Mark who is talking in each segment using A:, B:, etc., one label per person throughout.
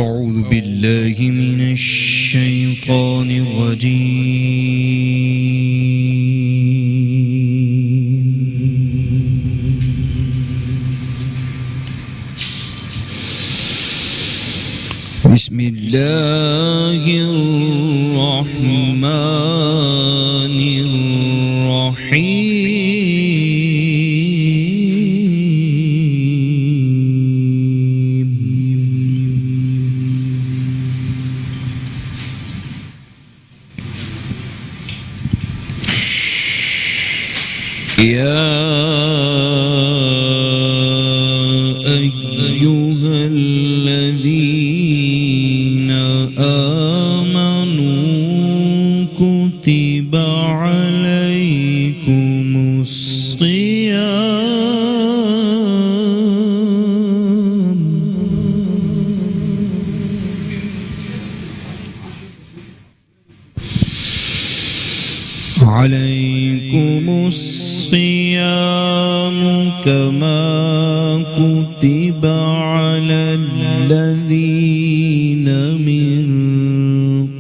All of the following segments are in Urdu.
A: أعوذ بالله من الشيطان الرجيم بسم الله الرحمن الرحيم يا أيها الذين آمنوا كتب عليكم الصيام كما كتب على الذين من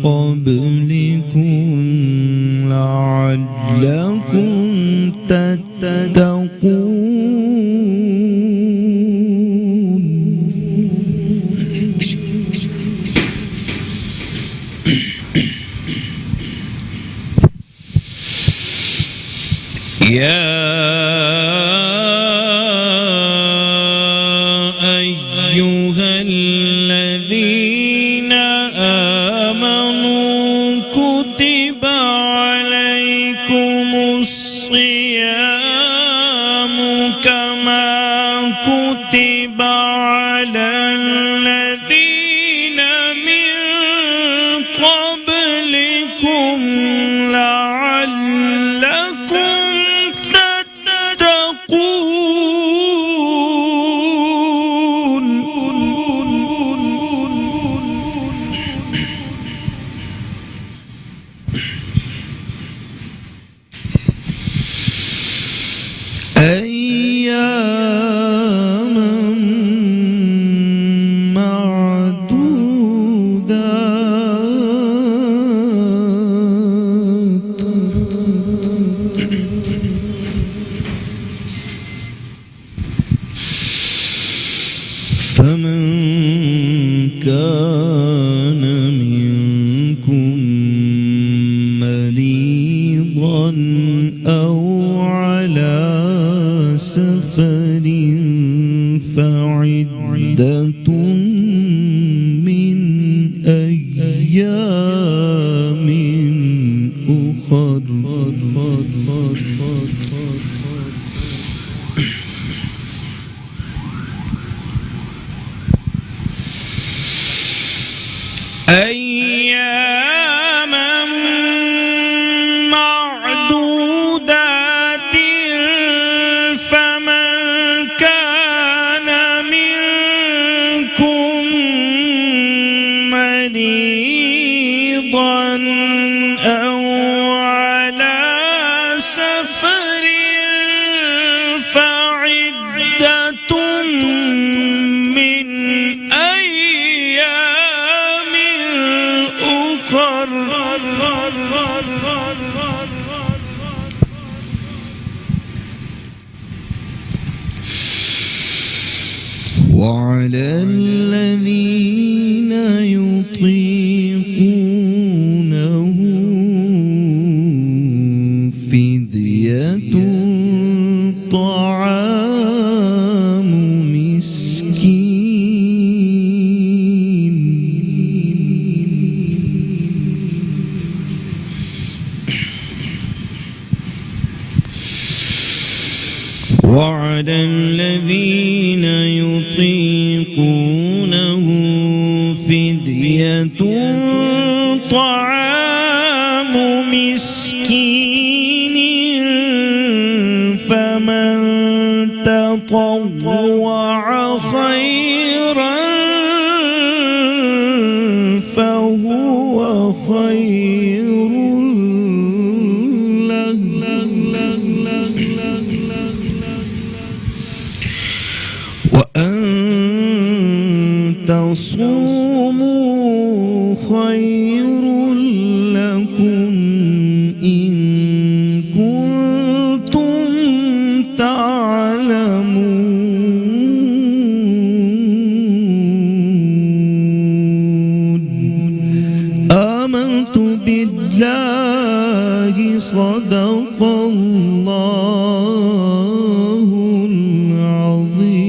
A: قبلكم لعلكم تتقون يا أيها الذين آمنوا كتب عليكم الصيام كما كتب على الذين من قبلكم لعلكم أياما معدودات فمن كان منكم مريضا أو على سفر فعدة من أيام أخر أياما معدودات فمن كان منكم مريضا أو على سفر فعدة من أيام أخر وعلى الذين يطيقونه فدية طعام مسكين وعلى الذين يطيقونه فدية طعام مسكين فمن تطوع خيرا فهو خير له وأن تصوموا خير لكم إن كنتم تعلمون آمنت بالله صدق الله العظيم.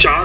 B: 4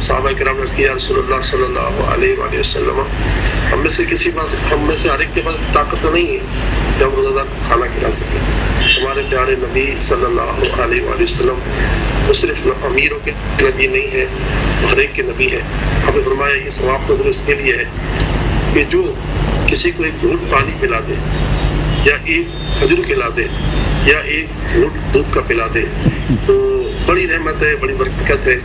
B: صحابہ کرام نے عرض کیا یا رسول اللہ صلی اللہ علیہ وآلہ وسلم ہم میں سے ہر ایک کے پاس طاقت تو نہیں ہے کہ ہم روزہ دار کو کھانا کھلا سکیں. ہمارے پیارے نبی صلی اللہ علیہ وآلہ وسلم وہ صرف امیروں کے نبی نہیں ہے، ہر ایک کے نبی ہے. ہمیں فرمایا یہ ثواب نظر اس کے لیے ہے کہ جو کسی کو ایک گھونٹ پانی پلا دے یا ایک کھجور کھلا دے یا ایک گھونٹ دودھ کا پلا دے تو بڑی رحمت ہے، بڑی برکت ہے.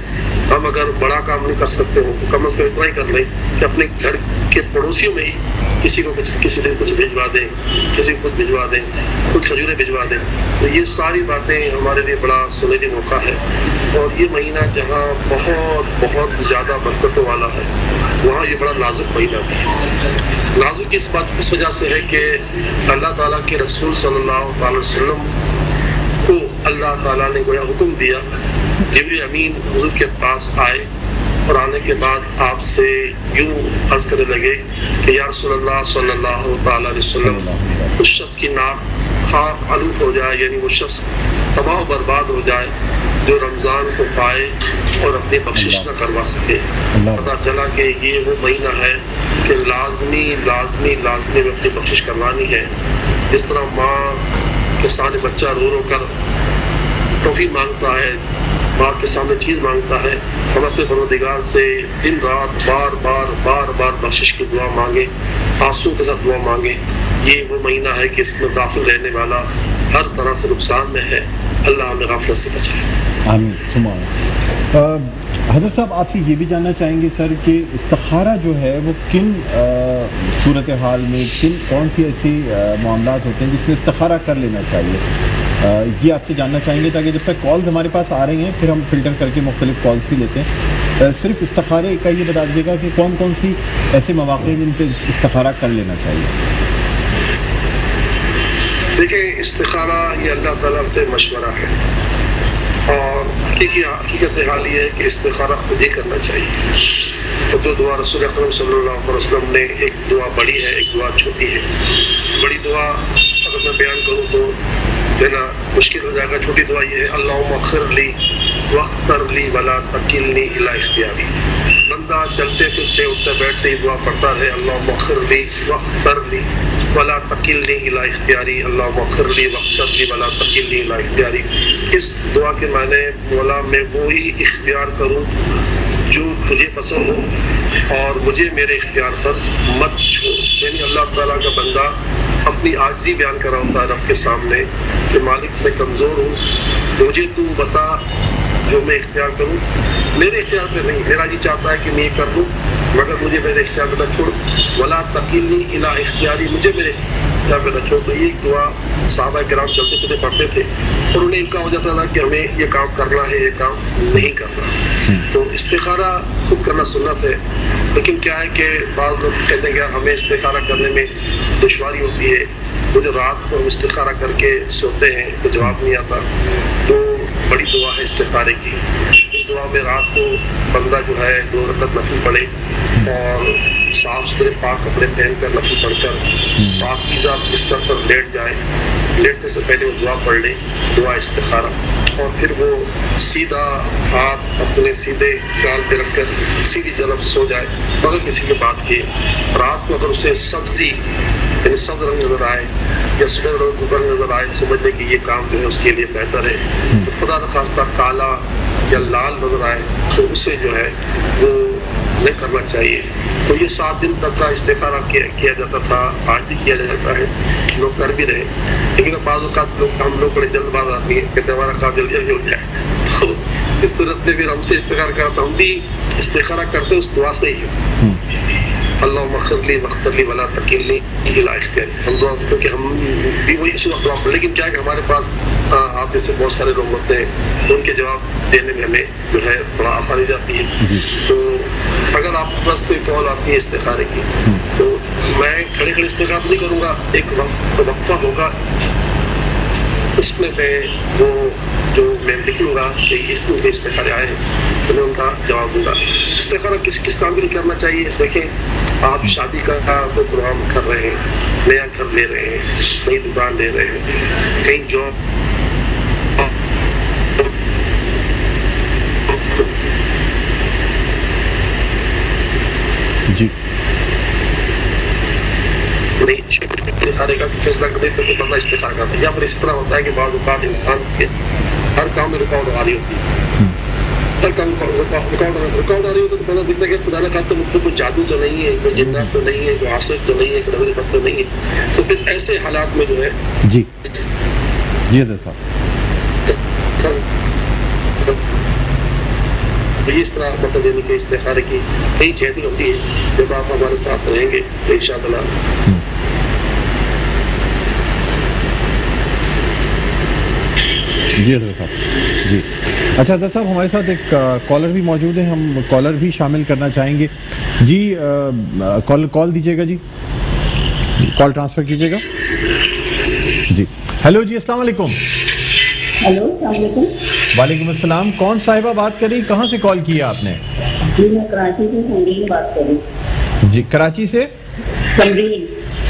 B: ہم اگر بڑا کام نہیں کر سکتے ہو تو کم از کم اتنا ہی کر لیں کہ اپنے گھر کے پڑوسیوں میں ہی کسی دن کچھ بھجوا دیں، کسی کو کچھ بھجوا دیں، کچھ کھجوریں بھجوا دیں. تو یہ ساری باتیں ہمارے لیے بڑا سنہری موقع ہے. اور یہ مہینہ جہاں بہت بہت زیادہ برکتوں والا ہے وہاں یہ بڑا نازک مہینہ ہے. نازک اس وجہ سے ہے کہ اللہ تعالیٰ کے رسول صلی اللہ علیہ وسلم کو اللہ تعالیٰ نے گویا حکم دیا. جبریل امین حضور کے پاس آئے اور آنے کے بعد آپ سے یوں عرض کرنے لگے کہ یا رسول اللہ صلی اللہ تعالیٰ علیہ وسلم اس شخص کی ناک خاک آلود ہو جائے، یعنی وہ شخص تباہ و برباد ہو جائے جو رمضان کو پائے اور اپنی بخشش نہ کروا سکے. پتہ چلا کہ یہ وہ مہینہ ہے کہ لازمی میں اپنی بخشش کروانی ہے. جس طرح ماں کے سامنے بچہ رو رو کر ٹافی مانگتا ہے، ماں کے سامنے چیز مانگتا ہے، ہم اپنے پروردگار سے دن رات بار بار بخشش کی دعا مانگیں، آنسو کے ساتھ دعا مانگیں. یہ وہ مہینہ ہے کہ اس میں غافل رہنے والا ہر طرح سے نقصان میں ہے. اللہ ہمیں غفلت سے بچائے.
C: آمین ثم آمین. حضرت صاحب آپ سے یہ بھی جاننا چاہیں گے سر کہ استخارہ جو ہے وہ کن صورتحال میں کون سی ایسی معاملات ہوتے ہیں جس میں استخارہ کر لینا چاہیے، یہ آپ سے جاننا چاہیں گے تاکہ جب تک کالز ہمارے پاس آ رہی ہیں پھر ہم فلٹر کر کے مختلف کالز بھی لیتے ہیں. صرف استخارے کا یہ بتا دیجیے گا کہ کون کون سی ایسے مواقع ہیں جن پہ استخارہ کر لینا چاہیے.
B: دیکھیں استخارہ یہ اللہ تعالیٰ سے مشورہ ہے اور حقیقت حال یہ ہے کہ استخارہ خود ہی کرنا چاہیے. تو جو دعا رسول اکرم صلی اللہ علیہ وسلم نے، ایک دعا بڑی ہے ایک دعا چھوٹی ہے. بڑی دعا اگر میں بیان کروں تو جو ہے نا مشکل ہو جائے گا. چھوٹی دعا یہ ہے اللہم اغفر لی واختر لی ولا تکلنی الی اختیاری. بندہ چلتے پھرتے اٹھتے بیٹھتے ہی دعا پڑھتا رہے اللہم اغفر لی واختر لی ولا تکلنی الی اختیاری، اللہم اغفر لی واختر لی ولا تکلنی الی اختیاری. اس دعا کے معنی مولا میں وہی اختیار کروں جو تجھے پسند ہو اور مجھے میرے اختیار پر مت چھوڑ. یعنی اللہ تعالیٰ کا بندہ اپنی عاجزی بیان کر رہا ہوتا ہے رب کے سامنے کہ مالک میں کمزور ہوں، مجھے تو بتا جو میں اختیار کروں. میرے اختیار پہ نہیں، میرا جی چاہتا ہے کہ میں یہ کر لوں مگر مجھے میرے اختیار پہ نہ چھوڑ. ولا تکلنی الی اختیاری، مجھے میرے اختیار پہ نہ چھوڑ. تو یہ دعا صحابہ کرام چلتے پھرتے پڑھتے تھے اور انہیں ان کا ہو جاتا تھا کہ ہمیں یہ کام کرنا ہے، یہ کام نہیں کرنا. تو استخارہ خود کرنا سنت ہے، لیکن کیا ہے کہ بعض لوگ کہتے ہیں کہ ہمیں استخارہ کرنے میں دشواری ہوتی ہے. وہ جو رات کو ہم استخارہ کر کے سوتے ہیں تو جواب نہیں آتا، تو بڑی دعا ہے استخارے کی. اس دعا میں رات کو بندہ جو ہے 2 رکعت نفل پڑھے اور صاف ستھرے پاک کپڑے پہن کر نفل پڑھ کر پاکیزہ بستر پر لیٹ جائے. لیٹنے سے پہلے وہ دعا پڑھ لے، دعا استخارہ، اور پھر وہ سیدھا ہاتھ اپنے سیدھے گال پہ رکھ کر سیدھی جانب سو جائے بغیر کسی کے بات کیے. رات کو اگر اسے سبزی یعنی سبز رنگ نظر آئے یا سفید رنگ نظر آئے سمجھ لے کہ یہ کام جو ہے اس کے لیے بہتر ہے. تو خدا نخواستہ کالا یا لال نظر آئے تو اسے جو ہے وہ نہیں کرنا چاہیے. تو یہ 7 دن تک کا استخارہ کیا جاتا تھا، آج بھی کیا جاتا ہے، لوگ کر بھی رہے. لیکن بعض اوقات ہم لوگ بڑے جلد باز آدمی ہیں، کہتے ہمارا کام جلدی جلدی ہو جائے. تو اس صورت میں پھر ہم سے استخارہ کرتا، ہم بھی استخارہ کرتے اس دعا سے ہی اللہم اغفر لی واختر لی ولا تکلنی الی اختیاری. ہم دعا کیونکہ ہم بھی وہی اسی وقت دعا پڑھ، لیکن کیا ہے کہ ہمارے پاس آپ جیسے بہت سارے لوگ ہوتے ہیں ان کے جواب دینے میں ہمیں جو ہے تھوڑا آسانی جاتی ہے. تو اگر آپ کے پاس کوئی کال آتی ہے استخارے کی تو میں کھڑے کھڑے استخارہ نہیں کروں گا، ایک وقفہ ہوگا، اس میں وہ جو میں لکھوں گا کہ اس میں استخارے آئے ہیں تو میں ان کا جواب دوں گا. استخارہ کس کام کے لیے کرنا چاہیے؟ دیکھیں آپ شادی کا کوئی پروگرام کر رہے ہیں، نیا گھر لے رہے ہیں، نئی دکان لے رہے ہیں، کہیں جاب
C: جی
B: نہیں استخارے کا فیصلہ کرنے تو بندہ استخارہ کرتا ہے. یا پھر اس طرح ہوتا ہے کہ بعض اوقات انسان کے ہر کام میں رکاوٹ آ رہی ہوتی ہے, ہر کام میں رکاوٹ آ رہی ہوتی ہے, تو بندہ دیکھتا ہے کہ خدا نہ خواستہ مجھ پہ کوئی جادو تو نہیں ہے, کوئی جنات تو نہیں ہے, کوئی عاصف تو نہیں ہے, کوئی نظر بد تو نہیں ہے. تو پھر ایسے حالات میں جو ہے
C: جی جی حضرت صاحب
B: اس طرح مطلب یعنی کہ استخارے کی کئی جہتیں ہوتی ہیں. جب آپ ہمارے ساتھ رہیں گے تو انشاءاللہ
C: جی حضرت صاحب جی. اچھا حضرت صاحب ہمارے ساتھ ایک کالر بھی موجود ہے, ہم کالر بھی شامل کرنا چاہیں گے جی. کال دیجیے گا جی, کال ٹرانسفر کیجیے گا جی. ہیلو جی, السلام علیکم.
D: ہیلو السلام علیکم.
C: وعلیکم السلام. کون صاحبہ بات کر رہی, کہاں سے کال کیا آپ نے؟
D: جی میں کراچی سے سمرین بات کر رہی ہوں.
C: جی کراچی سے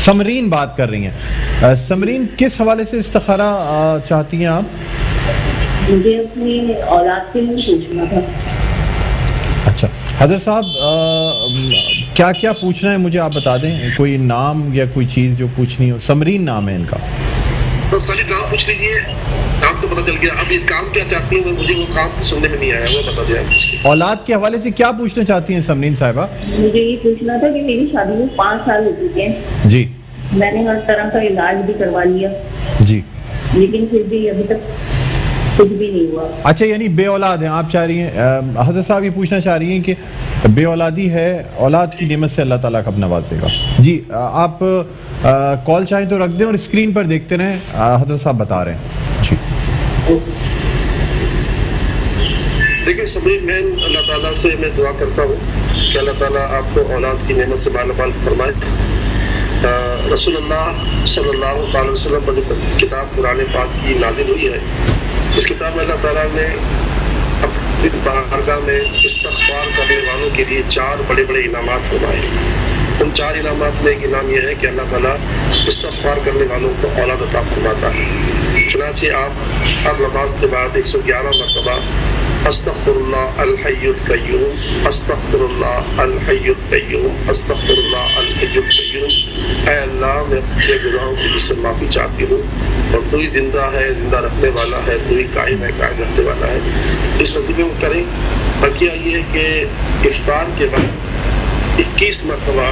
C: سمرین بات کر رہی ہیں. سمرین کس حوالے سے استخارہ چاہتی ہیں آپ؟
D: مجھے اپنی اولاد کے لیے پوچھنا تھا.
C: اچھا حضرت صاحب کیا کیا پوچھنا ہے مجھے آپ بتا دیں, کوئی نام یا کوئی چیز جو پوچھنی ہو. سمرین نام ہے ان کا.
B: بس خالی نام پوچھ لیجیے, کام تو پتہ چل گیا. اب یہ کام کیا چاہتی ہیں مجھے وہ کام سننے میں نہیں آیا, وہ بتا دیں آپ.
C: اولاد کے حوالے سے کیا پوچھنا چاہتی ہیں سمرین صاحبہ؟
D: مجھے یہ پوچھنا تھا کہ میری شادی میں 5 سال ہو چکے ہیں.
C: جی
D: میں نے ہر طرح کا علاج بھی کروا لیا
C: جی,
D: لیکن پھر بھی ابھی تک کچھ بھی نہیں ہوا.
C: اچھا یعنی بے اولاد ہیں آپ, چاہ رہی ہیں حضرت صاحب یہ پوچھنا چاہ رہی ہیں کہ بے اولادی ہے, اولاد کی نعمت سے اللہ تعالیٰ کب نوازے گا. جی آپ کال چاہیں تو رکھ دیں اور اسکرین پر دیکھتے رہیں, حضرت صاحب بتا رہے ہیں. جی
B: دیکھیں سمرین, میں اللہ تعالیٰ سے میں دعا کرتا ہوں کہ اللہ تعالیٰ آپ کو اولاد کی نعمت سے مالا مال فرمائے. رسول اللہ صلی اللہ علیہ وسلم پر جو کتاب قرآن پاک کی نازل ہوئی ہے, اس کتاب میں اللہ تعالیٰ نے اپنی بارگاہ میں استغفار کرنے والوں کے لیے 4 بڑے بڑے انعامات فرمائے. ان 4 انعامات میں ایک انعام یہ ہے کہ اللہ تعالیٰ استغفار کرنے والوں کو اولاد عطا فرماتا ہے. چنانچہ آپ ہر نماز کے بعد 111 مرتبہ استغفر اللہ الحی القیوم, استغفر اللہ الحی القیوم, استغفر اللہ الحی القیوم, اے اللہ میں اپنے گناہوں کی تجھ سے معافی چاہتی ہوں اور تو ہی زندہ ہے, زندہ رکھنے والا ہے, تو ہی قائم ہے, قائم رکھنے والا ہے. اس وظیفے کو کریں. بلکہ یہ ہے کہ افطار کے بعد 21 مرتبہ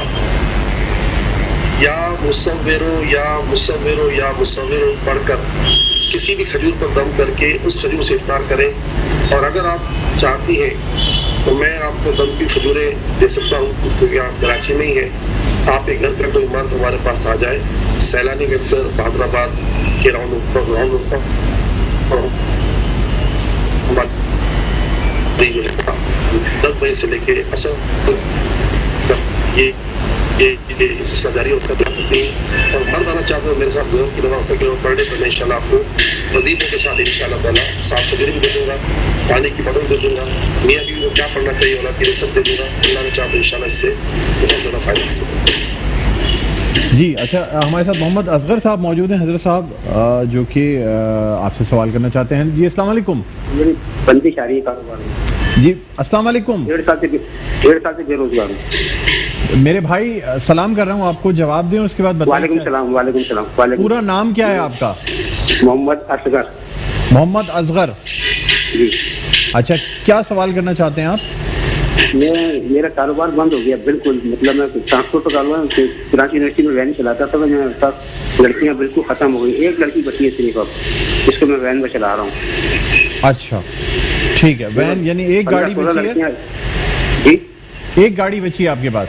B: یا مصورو یا مصورو یا مصورو پڑھ کر کسی بھی کھجور پر دم کر کے اس کھجور سے افطار کریں. اور اگر آپ چاہتی ہیں تو میں آپ کو دم کی کھجوریں دے سکتا ہوں, کیونکہ آپ کراچی میں ہی ہیں. آپ کے گھر کا کوئی مرد ہمارے پاس آ جائے, سیلانی ویلفیئر بہادر آباد کے راؤنڈ 10 بجے سے لے کے اصل یہ سلسلہ جاری ہوتا ہے سکتے ہیں. اور مرد آنا چاہتے ہو میرے ساتھ ضرور کی نماز سکے اور پڑھ لے تو میں انشاءاللہ آپ کو وظیفے کے ساتھ انشاءاللہ تعالیٰ 7 کھجوریں بھی دے دوں گا, پانی کی بوتل دے دوں گا, میاں بیوی کو کیا پڑھنا چاہیے اولاد کی رسط دے دوں گا. اللہ نے چاہا تو انشاءاللہ اس سے بہت زیادہ فائدہ حاصل ہوگا.
C: جی اچھا ہمارے ساتھ محمد اصغر صاحب موجود ہیں حضرت صاحب, جو کہ آپ سے سوال کرنا چاہتے ہیں. جی السلام علیکم.
E: میری بندش آ رہی ہے کاروبار میں.
C: جی السلام علیکم.
E: 1.5 سال سے بے روزگار ہوں.
C: میرے بھائی سلام کر رہا ہوں, آپ کو جواب دیں اس کے بعد بتائیں.
E: وعلیکم السلام. وعلیکم السلام.
C: پورا نام کیا ہے آپ کا؟
E: محمد اصغر.
C: محمد اصغر
E: جی.
C: اچھا کیا سوال کرنا چاہتے ہیں آپ؟
E: میرا کاروبار بند ہو گیا بالکل. مطلب میں ٹرانسپورٹ کا کاروبار کراچی یونیورسٹی میں وین چلاتا تھا. میں ساتھ لڑکیاں بالکل ختم ہو گئی. ایک لڑکی بچی ہے صرف اب, جس کو میں وین میں چلا رہا ہوں.
C: اچھا ٹھیک ہے, وین یعنی ایک گاڑی بچی ہے.
E: جی
C: ایک گاڑی بچی ہے آپ کے پاس؟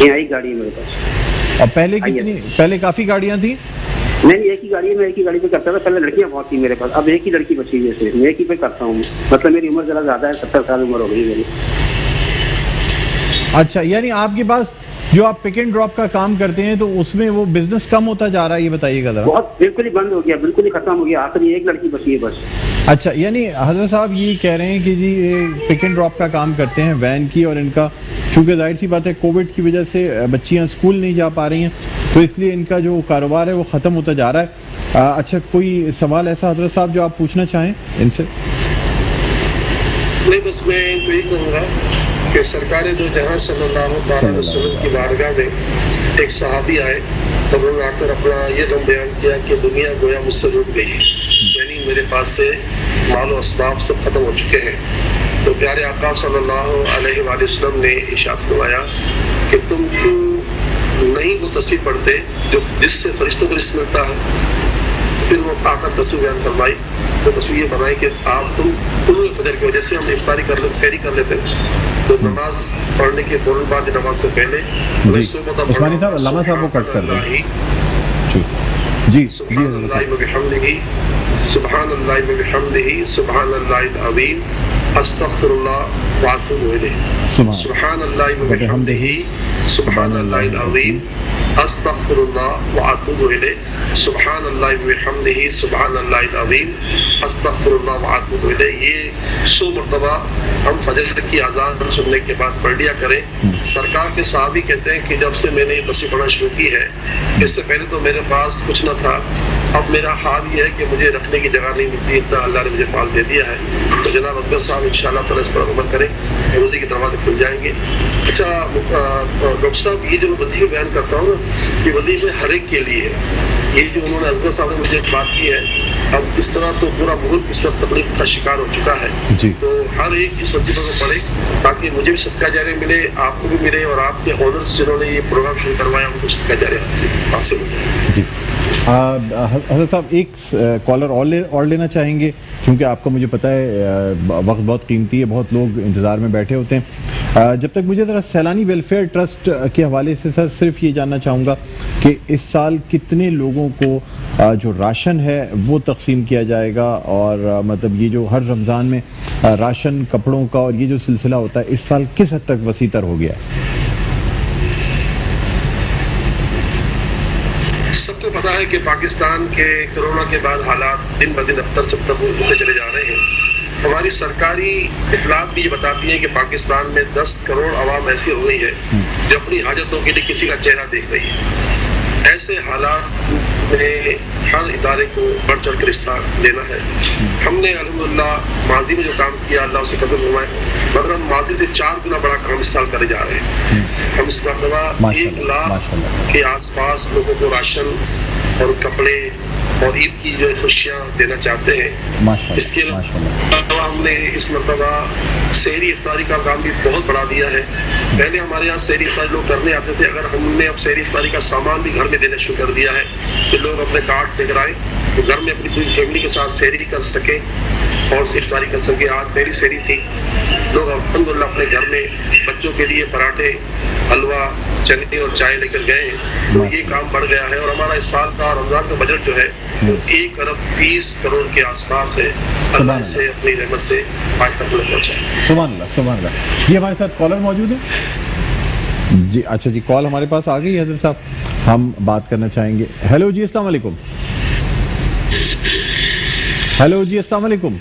E: ایک گاڑی ہے میرے پاس.
C: اور پہلے کتنی, پہلے کافی گاڑیاں تھیں؟
E: نہیں ایک ہی گاڑی ہے. میں ایک ہی گاڑی پہ کرتا تھا. پہلے لڑکیاں بہت تھی میرے پاس, اب ایک ہی لڑکی بچی ہوئی ہے صرف. میں ایک ہی پہ کرتا ہوں. مطلب میری عمر ذرا زیادہ ہے, 70 سال عمر ہو گئی میری.
C: اچھا یعنی آپ کے پاس جو آپ پک اینڈ ڈراپ کا کام کرتے ہیں تو اس میں وہ بزنس کم ہوتا جا رہا ہے, یہ بتائیے گا ذرا.
E: بہت بالکل ہی بند ہو گیا, بالکل ہی ختم ہو گیا. آخری ایک لڑکی بچی ہے بس.
C: اچھا یعنی حضرت صاحب یہ کہہ رہے ہیں کہ جی یہ پک اینڈ ڈراپ کا کام کرتے ہیں وین کی, اور ان کا چونکہ ظاہر سی بات ہے کووڈ کی وجہ سے بچیاں اسکول نہیں جا پا رہی ہیں, تو اس لیے ان کا جو کاروبار ہے وہ ختم ہوتا جا رہا ہے. اچھا کوئی سوال ایسا حضرت صاحب جو آپ پوچھنا چاہیں ان سے؟
B: نہیں بس میں ان کو یہی کہوں گا کہ سرکار دو جہاں صلی اللہ علیہ وسلم کی بارگاہ میں ایک صحابی آئے اور انہوں نے آ کر اپنا یہ غم بیان کیا کہ دنیا گویا مجھ سے روٹ گئی ہے، یعنی میرے پاس سے مال و اسباب سب ختم ہو چکے ہیں۔ تو پیارے آقا صلی اللہ علیہ وآلہ وسلم نے ارشاد فرمایا کہ تم نہیں وہ تصویر پڑھتے جو جس سے فرشتوں کو رزق ملتا ہے۔ پھر وہ آ کر تصویر بیان فرمائی، تو تصویر یہ بنائی کہ آپ تم طلوع فجر کی وجہ سے ہم افطاری کر لیتے، سحری کر لیتے، تو نماز پڑھنے کے فوراً بعد نماز سے پہلے
C: عثمانی صاحب علامہ صاحب کو کٹ کر دیں۔ جی
B: سبحان اللہ وبحمدہ سبحان اللہ وبحمدہ سبحان اللہ العظیم استغفر اللہ واتوب الیہ۔ سبحان اللہ وبحمدہ سبحان اللہ العظیم استغفر اللہ واتوب الیہ۔ سبحان اللہ وبحمدہ سبحان اللہ العظیم استغفر اللہ واتوب الیہ۔ یہ 100 مرتبہ ہم فجر کی اذان سننے کے بعد پڑھ لیا کریں۔ سرکار کے صحابی کہتے ہیں کہ جب سے میں نے یہ تصویر پڑھنا شروع کی ہے، اس سے پہلے تو میرے پاس کچھ نہ تھا، اب میرا حال یہ ہے کہ مجھے رکھنے کی جگہ نہیں ملتی، اتنا اللہ نے مجھے مال دے دیا ہے۔ تو جناب اصغر صاحب انشاءاللہ تعالیٰ اس پر عمل کریں، روزی کے دروازے کھل جائیں گے۔ اچھا ڈاکٹر صاحب، یہ جو میں وظیفے بیان کرتا ہوں نا، یہ وظیفے ہر ایک کے لیے ہے۔ یہ جو انہوں نے اصغر صاحب نے مجھے بات کی ہے، اب اس طرح تو پورا ملک اس وقت تکلیف کا شکار ہو چکا ہے، تو ہر ایک اس وظیفے کو پڑھے تاکہ مجھے بھی صدقہ جاریہ ملے، آپ کو بھی ملے، اور آپ کے آنرز جنہوں نے یہ پروگرام شروع کروایا ان کو صدقہ جاریہ حاصل ہو جائے۔
C: جی حضرت صاحب ایک کالر اور لینا چاہیں گے، کیونکہ آپ کا مجھے پتہ ہے وقت بہت قیمتی ہے، بہت لوگ انتظار میں بیٹھے ہوتے ہیں۔ جب تک مجھے ذرا سیلانی ویلفیئر ٹرسٹ کے حوالے سے سر صرف یہ جاننا چاہوں گا کہ اس سال کتنے لوگوں کو جو راشن ہے وہ تقسیم کیا جائے گا، اور مطلب یہ جو ہر رمضان میں راشن کپڑوں کا اور یہ جو سلسلہ ہوتا ہے اس سال کس حد تک وسیع تر ہو گیا ہے؟
B: سب کو پتا ہے کہ پاکستان کے کرونا کے بعد حالات دن بدن ابتر سے ابتر ہوتے چلے جا رہے ہیں۔ ہماری سرکاری اطلاعات بھی یہ بتاتی ہیں کہ پاکستان میں 10 کروڑ عوام ایسی ہو گئی ہے جو اپنی حاجتوں کے لیے کسی کا چہرہ دیکھ رہی ہے۔ ایسے حالات میں ہر ادارے کو بڑھ چڑھ کر حصہ لینا ہے۔ ہم نے الحمدللہ ماضی میں جو کام کیا اللہ اسے قبول فرمائے، مگر ہم ماضی سے 4 گنا بڑا کام اس سال کرے جا رہے ہیں۔ ہم اس مرتبہ 1 لاکھ کے آس پاس لوگوں کو راشن اور کپڑے اور عید کی جو خوشیاں دینا چاہتے ہیں۔ اس کے علاوہ ہم نے اس مرتبہ سحری افطاری کا کام بھی بہت بڑھا دیا ہے۔ پہلے ہمارے یہاں سحری افطاری لوگ کرنے آتے تھے، اگر ہم نے اب سحری افطاری کا سامان بھی گھر میں دینا شروع کر دیا ہے کہ لوگ اپنے کارڈ لے کر آئیں تو گھر میں اپنی پوری فیملی کے ساتھ سحری کر سکیں اور افطاری کر سکیں۔ آج میری سحری تھی، لوگ الحمدللہ اپنے گھر میں بچوں کے لیے پراٹھے، حلوہ، چنے اور چائے لے کر گئے ہیں۔ تو یہ کام بڑھ گیا ہے، اور ہمارا اس سال کا رمضان کا بجٹ جو ہے وہ 1 ارب 20 کروڑ کے آس پاس ہے۔ اللہ سے اپنی رحمت سے آج تک لوگ پہنچائے۔
C: سبحان اللہ سبحان اللہ۔ جی ہمارے ساتھ کالر موجود ہے جی؟ اچھا جی، کال ہمارے پاس آ گئی ہے حضرت صاحب، ہم بات کرنا چاہیں گے۔ ہیلو جی السلام علیکم۔ ہیلو جی السلام علیکم۔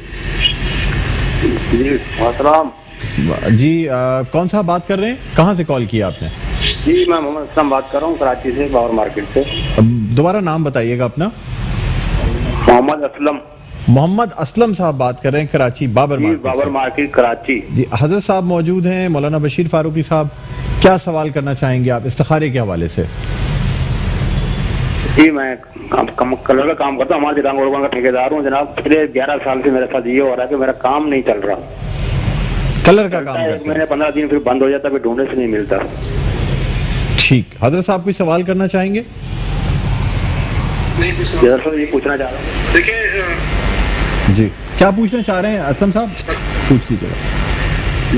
E: جی السلام
C: جی کون صاحب بات کر رہے ہیں؟ کہاں سے کال کیا آپ نے؟
E: جی میں محمد اسلم بات کر رہا ہوں کراچی سے، باور مارکیٹ سے۔
C: دوبارہ نام بتائیے گا اپنا۔
E: محمد اسلم۔
C: محمد اسلم صاحب بات کر رہے ہیں کراچی بابر مارکیٹ۔
E: باور مارکیٹ کراچی۔
C: جی حضرت صاحب موجود ہیں، مولانا بشیر فاروقی صاحب، کیا سوال کرنا چاہیں گے آپ استخارے کے حوالے سے؟
E: جی میں کلر کا کام کرتا ہوں، ہمارے رنگ کا ٹھیکیدار ہوں جناب۔ پچھلے 11 سال سے میرے ساتھ یہ ہو رہا ہے کہ میرا کام نہیں چل رہا۔
C: کلر کا کام کرتے ہیں؟
E: میں نے 15 دن پھر بند ہو جاتا، پھر ڈھونڈنے سے نہیں ملتا۔
C: ٹھیک، حضرت صاحب کوئی سوال کرنا چاہیں گے؟
B: نہیں کچھ
E: دراصل یہ پوچھنا چاہ رہا ہوں۔
B: دیکھیں
C: جی کیا پوچھنا چاہ رہے ہیں اسلم صاحب؟ پوچھ لیجیے گا۔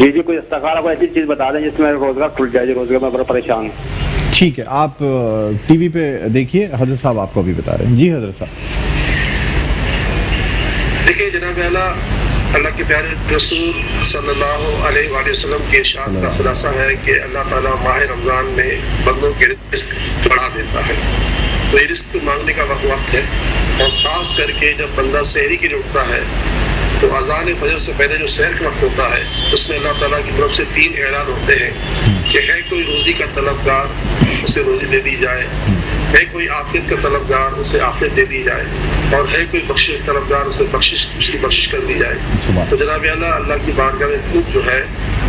E: جی کوئی استخارہ کوئی ایسی چیز بتا دیں جس میں روزگار کھل جائے، روزگار میں بڑا پریشان ہوں۔
C: ٹھیک ہے، آپ ٹی وی پہ دیکھیے، حضرت صاحب آپ کو بھی بتا رہے ہیں۔ جی حضرت صاحب۔
B: دیکھیں جناب اللہ کے پیارے رسول صلی اللہ علیہ وآلہ وسلم کے ارشاد کا خلاصہ ہے کہ اللہ تعالیٰ ماہ رمضان میں بندوں کے رزق بڑھا دیتا ہے۔ تو یہ رزق مانگنے کا وقت ہے، اور خاص کر کے جب بندہ سحری کے لیے اٹھتا ہے تو اذان فجر سے پہلے جو سحر کا وقت ہوتا ہے اس میں اللہ تعالیٰ کی طرف سے 3 اعلان ہوتے ہیں کہ ہے کوئی روزی کا طلبگار اسے روزی دے دی جائے، ہے کوئی عافیت کا طلبگار اسے عافیت دے دی جائے، اور ہے کوئی بخشش طلبگار اسے اس کی بخشش کر دی جائے۔ تو جناب اللہ کی بارگاہ میں خوب جو ہے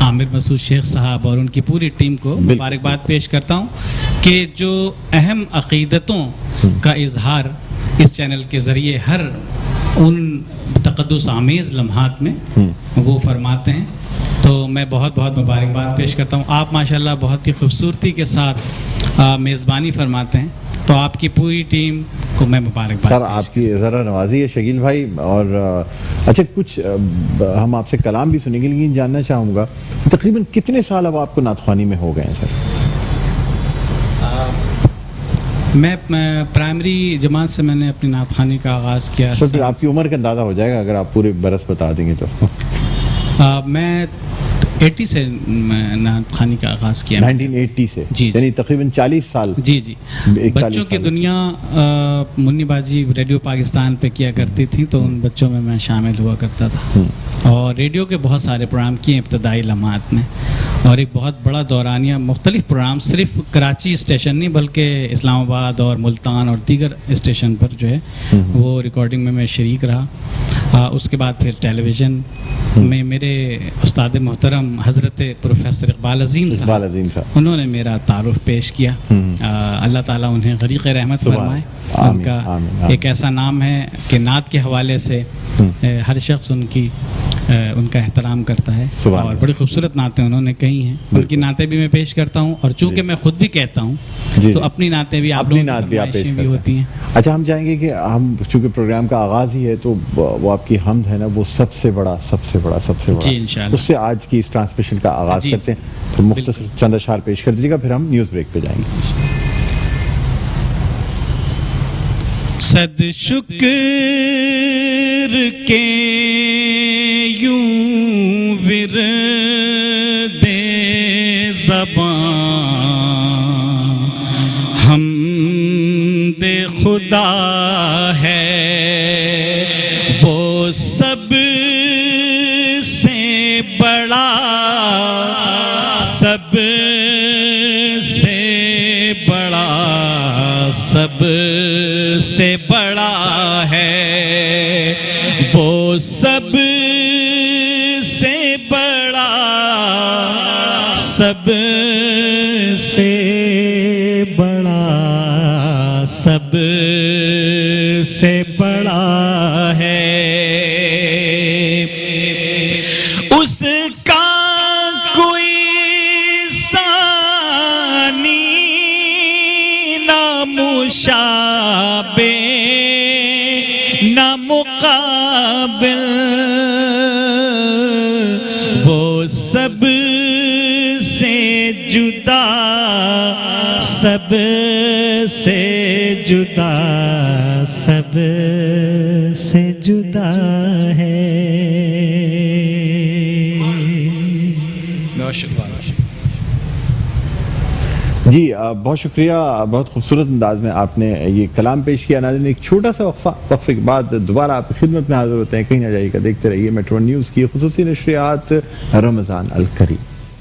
F: عامر مسعود شیخ صاحب اور ان کی پوری ٹیم کو مبارکباد پیش کرتا ہوں کہ جو اہم عقیدتوں کا اظہار اس چینل کے ذریعے ہر ان تقدس آمیز لمحات میں وہ فرماتے ہیں. تو میں بہت بہت مبارکباد پیش کرتا ہوں. آپ ماشاءاللہ بہت ہی خوبصورتی کے ساتھ میزبانی فرماتے ہیں, تو آپ کی پوری ٹیم کو میں مبارکباد.
C: سر آپ کی ذرا نوازی ہے شکیل بھائی. اور اچھا کچھ ہم آپ سے کلام بھی سنیں گے, لیکن جاننا چاہوں گا تقریباً کتنے سال اب آپ کو نعت خوانی میں ہو گئے ہیں سر؟
F: میں پرائمری جماعت سے میں نے اپنی نعت خوانی کا آغاز کیا.
C: سر پھر آپ کی عمر کا اندازہ ہو جائے گا اگر آپ پورے برس بتا دیں گے تو.
F: میں 80 سے نعت خوانی کا آغاز کیا.
C: 1980 سے
F: جی,
C: یعنی تقریباً 40 سال.
F: جی جی. بچوں کی دنیا منی بازی ریڈیو پاکستان پہ کیا کرتی تھی, تو ان بچوں میں میں شامل ہوا کرتا تھا, اور ریڈیو کے بہت سارے پروگرام کیے ابتدائی لمحات میں, اور ایک بہت بڑا دورانیہ مختلف پروگرام صرف کراچی اسٹیشن نہیں بلکہ اسلام آباد اور ملتان اور دیگر اسٹیشن پر جو ہے وہ ریکارڈنگ میں شریک رہا. اس کے بعد پھر ٹیلی ویژن میں میرے استاد محترم حضرت پروفیسر اقبال عظیم صاحب انہوں نے میرا تعارف پیش کیا. اللہ تعالیٰ انہیں غریق رحمت فرمائے. ان کا ایک ایسا نام ہے کہ نعت کے حوالے سے ہر شخص ان کا احترام کرتا ہے, اور بڑی خوبصورت نعتیں انہوں نے کہی ہیں. ان کی نعتیں بھی میں پیش کرتا ہوں, اور چونکہ میں خود بھی کہتا ہوں تو اپنی نعتیں بھی آپ لوگوں کی فرمائشیں بھی ہوتی ہیں.
C: اچھا ہم چاہیں گے کہ ہم چونکہ پروگرام کا آغاز ہی ہے تو وہ آپ کی حمد ہے نا, وہ سب سے بڑا
F: جی انشاءاللہ
C: اس سے آج کی اس ٹرانسمیشن کا آغاز کرتے ہیں. تو مختصر چند اشعار پیش کر دیجیے گا, پھر ہم نیوز بریک پہ جائیں گے.
F: صد شکر کے یوں ورد زبان حمد خدا ہے, وہ سب سے بڑا, سب سے بڑا, سب سے بڑا ہے, وہ سب سے بڑا, سب سے بڑا, سب سے بڑا ہے. اس کا کوئی ثانی نہ مشابہ نہ مقابل, وہ سب سے جدا, سب سے جدا, سب سے جدا ہے. بہت شکریہ.
C: جی بہت شکریہ, بہت خوبصورت انداز میں آپ نے یہ کلام پیش کیا. ناظرین ایک چھوٹا سا وقفے کے بعد دوبارہ آپ کی خدمت میں حاضر ہوتے ہیں. کہیں نہ جائیے گا, دیکھتے رہیے میٹرو نیوز کی خصوصی نشریات رمضان الکریم.